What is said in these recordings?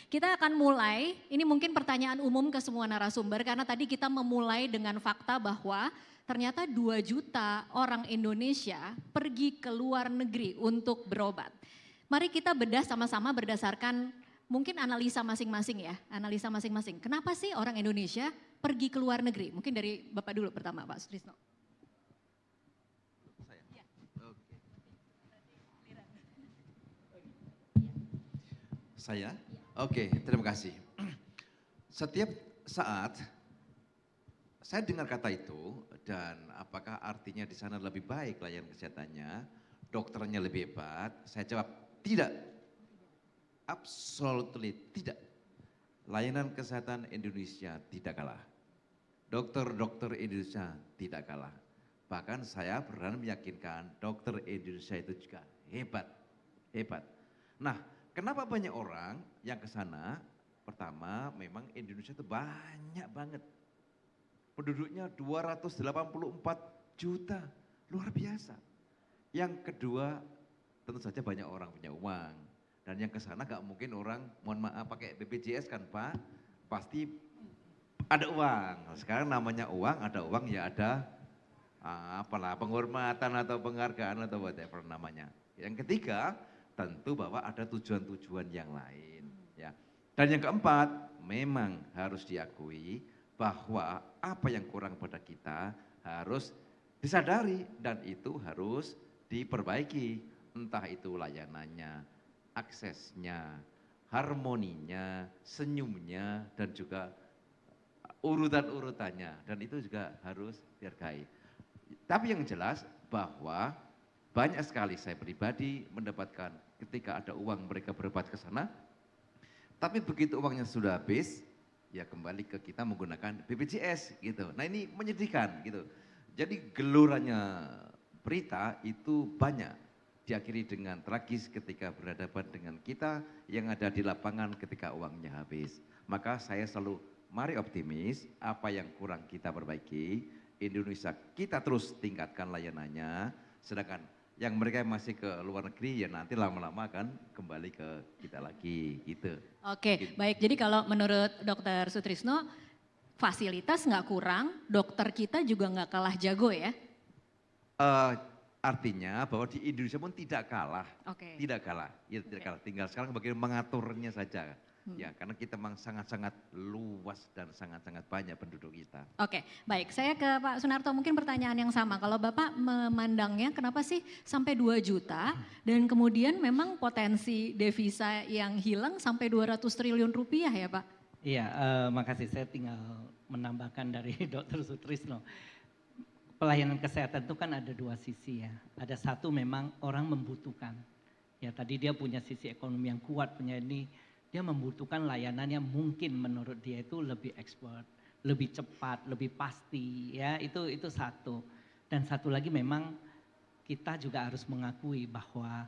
kita akan mulai, ini mungkin pertanyaan umum ke semua narasumber karena tadi kita memulai dengan fakta bahwa ternyata 2 juta orang Indonesia pergi ke luar negeri untuk berobat. Mari kita bedah sama-sama berdasarkan mungkin analisa masing-masing ya, analisa masing-masing. Kenapa sih orang Indonesia pergi ke luar negeri? Mungkin dari Bapak dulu pertama, Pak Sutrisno. Saya? Oke, terima kasih. Setiap saat saya dengar kata itu dan apakah artinya di sana lebih baik layanan kesehatannya, dokternya lebih hebat? Saya jawab tidak. Absolutely tidak. Layanan kesehatan Indonesia tidak kalah. Dokter-dokter Indonesia tidak kalah. Bahkan saya berani meyakinkan dokter Indonesia itu juga hebat. Hebat. Nah, kenapa banyak orang yang ke sana? Pertama, memang Indonesia itu banyak banget. Penduduknya 284 juta, luar biasa. Yang kedua, tentu saja banyak orang punya uang. Dan yang ke sana gak mungkin orang, mohon maaf pakai BPJS kan Pak, pasti ada uang. Sekarang namanya uang, ada uang ya ada apalah penghormatan atau penghargaan atau whatever namanya. Yang ketiga, tentu bahwa ada tujuan-tujuan yang lain. Ya. Dan yang keempat, memang harus diakui bahwa apa yang kurang pada kita harus disadari dan itu harus diperbaiki. Entah itu layanannya, aksesnya, harmoninya, senyumnya, dan juga urutan-urutannya. Dan itu juga harus dihargai. Tapi yang jelas bahwa banyak sekali saya pribadi mendapatkan ketika ada uang mereka berobat ke sana. Tapi begitu uangnya sudah habis, ya kembali ke kita menggunakan BPJS gitu. Nah ini menyedihkan gitu. Jadi geloranya berita itu banyak diakhiri dengan tragis ketika berhadapan dengan kita yang ada di lapangan ketika uangnya habis. Maka saya selalu mari optimis, apa yang kurang kita perbaiki, Indonesia kita terus tingkatkan layanannya, sedangkan yang mereka masih ke luar negeri ya nanti lama-lama akan kembali ke kita lagi gitu. Oke, baik. Jadi kalau menurut Dokter Sutrisno, fasilitas nggak kurang, dokter kita juga nggak kalah jago ya? Artinya bahwa di Indonesia pun tidak kalah, tidak kalah, ya tidak kalah. Tinggal sekarang bagaimana mengaturnya saja. Ya, karena kita memang sangat-sangat luas dan sangat-sangat banyak penduduk kita. Oke, baik. Saya ke Pak Sunarto mungkin pertanyaan yang sama. Kalau Bapak memandangnya kenapa sih sampai 2 juta dan kemudian memang potensi devisa yang hilang sampai 200 triliun rupiah ya Pak? Iya, makasih. Saya tinggal menambahkan dari Dr. Sutrisno. Pelayanan kesehatan itu kan ada 2 sisi ya. Ada satu memang orang membutuhkan. Ya tadi dia punya sisi ekonomi yang kuat, punya ini. Dia membutuhkan layanan yang mungkin menurut dia itu lebih expert, lebih cepat, lebih pasti, ya itu satu. Dan satu lagi memang kita juga harus mengakui bahwa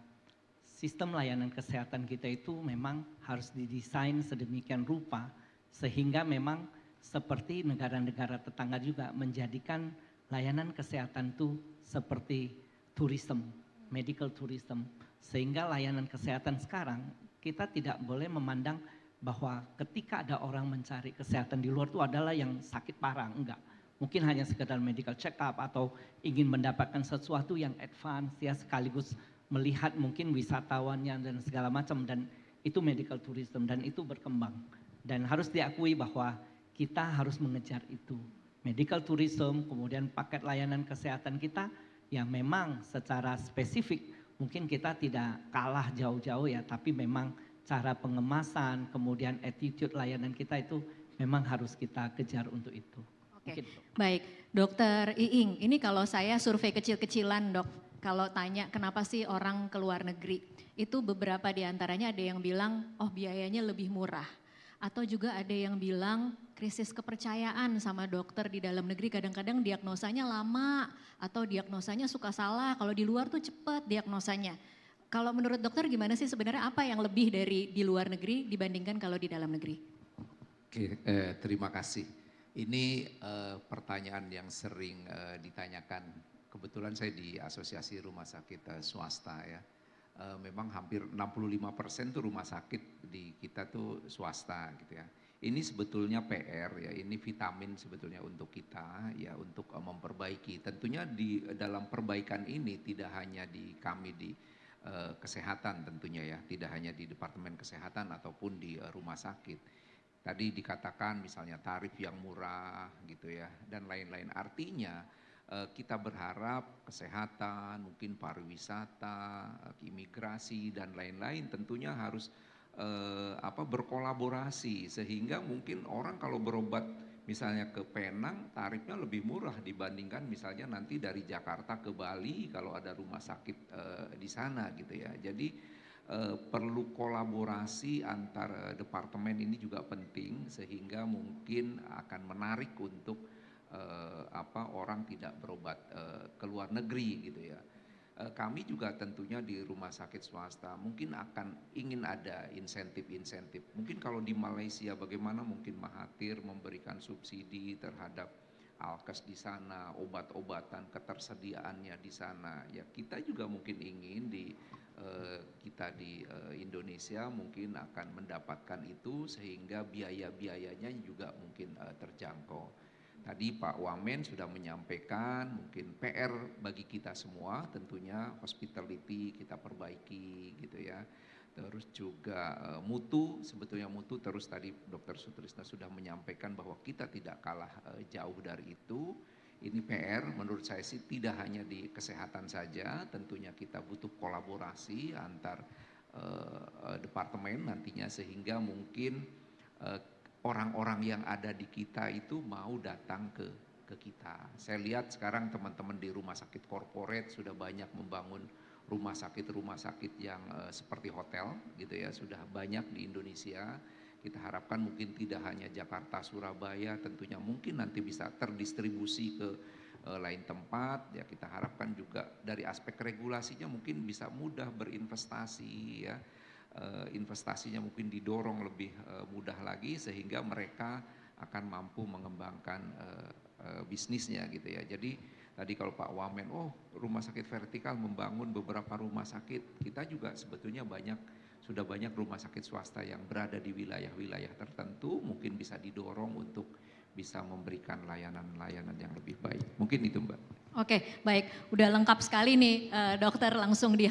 sistem layanan kesehatan kita itu memang harus didesain sedemikian rupa sehingga memang seperti negara-negara tetangga juga menjadikan layanan kesehatan itu seperti tourism, medical tourism, sehingga layanan kesehatan sekarang kita tidak boleh memandang bahwa ketika ada orang mencari kesehatan di luar itu adalah yang sakit parah, enggak. Mungkin hanya sekedar medical check up atau ingin mendapatkan sesuatu yang advance ya sekaligus melihat mungkin wisatawannya dan segala macam dan itu medical tourism dan itu berkembang. Dan harus diakui bahwa kita harus mengejar itu. Medical tourism kemudian paket layanan kesehatan kita yang memang secara spesifik mungkin kita tidak kalah jauh-jauh ya, tapi memang cara pengemasan, kemudian attitude layanan kita itu memang harus kita kejar untuk itu. Oke, baik. Dokter Iing, ini kalau saya survei kecil-kecilan dok, kalau tanya kenapa sih orang ke luar negeri, itu beberapa diantaranya ada yang bilang, oh biayanya lebih murah. Atau juga ada yang bilang krisis kepercayaan sama dokter di dalam negeri, kadang-kadang diagnosanya lama atau diagnosanya suka salah, kalau di luar tuh cepat diagnosanya. Kalau menurut dokter gimana sih sebenarnya apa yang lebih dari di luar negeri dibandingkan kalau di dalam negeri? Oke, terima kasih. Ini pertanyaan yang sering ditanyakan. Kebetulan saya di Asosiasi Rumah Sakit Swasta ya. memang hampir 65% tuh rumah sakit di kita tuh swasta gitu ya. Ini sebetulnya PR ya, ini vitamin sebetulnya untuk kita ya, untuk memperbaiki. Tentunya di dalam perbaikan ini tidak hanya di kami di kesehatan tentunya ya, tidak hanya di Departemen Kesehatan ataupun di rumah sakit. Tadi dikatakan misalnya tarif yang murah gitu ya, dan lain-lain. Artinya kita berharap kesehatan, mungkin pariwisata, imigrasi dan lain-lain tentunya harus berkolaborasi, sehingga mungkin orang kalau berobat misalnya ke Penang tarifnya lebih murah dibandingkan misalnya nanti dari Jakarta ke Bali kalau ada rumah sakit di sana gitu ya. Jadi perlu kolaborasi antar departemen ini juga penting, sehingga mungkin akan menarik untuk orang tidak berobat ke luar negeri gitu ya. Kami juga tentunya di rumah sakit swasta mungkin akan ingin ada insentif-insentif. Mungkin kalau di Malaysia bagaimana mungkin Mahathir memberikan subsidi terhadap alkes di sana, obat-obatan ketersediaannya di sana. Ya kita juga mungkin ingin kita di Indonesia mungkin akan mendapatkan itu, sehingga biaya-biayanya juga mungkin terjangkau. Tadi Pak Wamen sudah menyampaikan mungkin PR bagi kita semua tentunya hospitality kita perbaiki gitu ya. Terus juga mutu, sebetulnya mutu terus tadi Dr. Sutrisno sudah menyampaikan bahwa kita tidak kalah jauh dari itu. Ini PR menurut saya sih tidak hanya di kesehatan saja, tentunya kita butuh kolaborasi antar departemen nantinya, sehingga mungkin orang-orang yang ada di kita itu mau datang ke kita. Saya lihat sekarang teman-teman di rumah sakit korporat sudah banyak membangun rumah sakit yang seperti hotel gitu ya, sudah banyak di Indonesia. Kita harapkan mungkin tidak hanya Jakarta, Surabaya, tentunya mungkin nanti bisa terdistribusi ke lain tempat. Ya kita harapkan juga dari aspek regulasinya mungkin bisa mudah berinvestasi ya. Investasinya mungkin didorong lebih mudah lagi, sehingga mereka akan mampu mengembangkan bisnisnya gitu ya. Jadi tadi kalau Pak Wamen, rumah sakit vertikal membangun beberapa rumah sakit, kita juga sebetulnya sudah banyak rumah sakit swasta yang berada di wilayah-wilayah tertentu, mungkin bisa didorong untuk bisa memberikan layanan-layanan yang lebih baik. Mungkin itu Mbak. Oke, baik. Udah lengkap sekali nih dokter, langsung di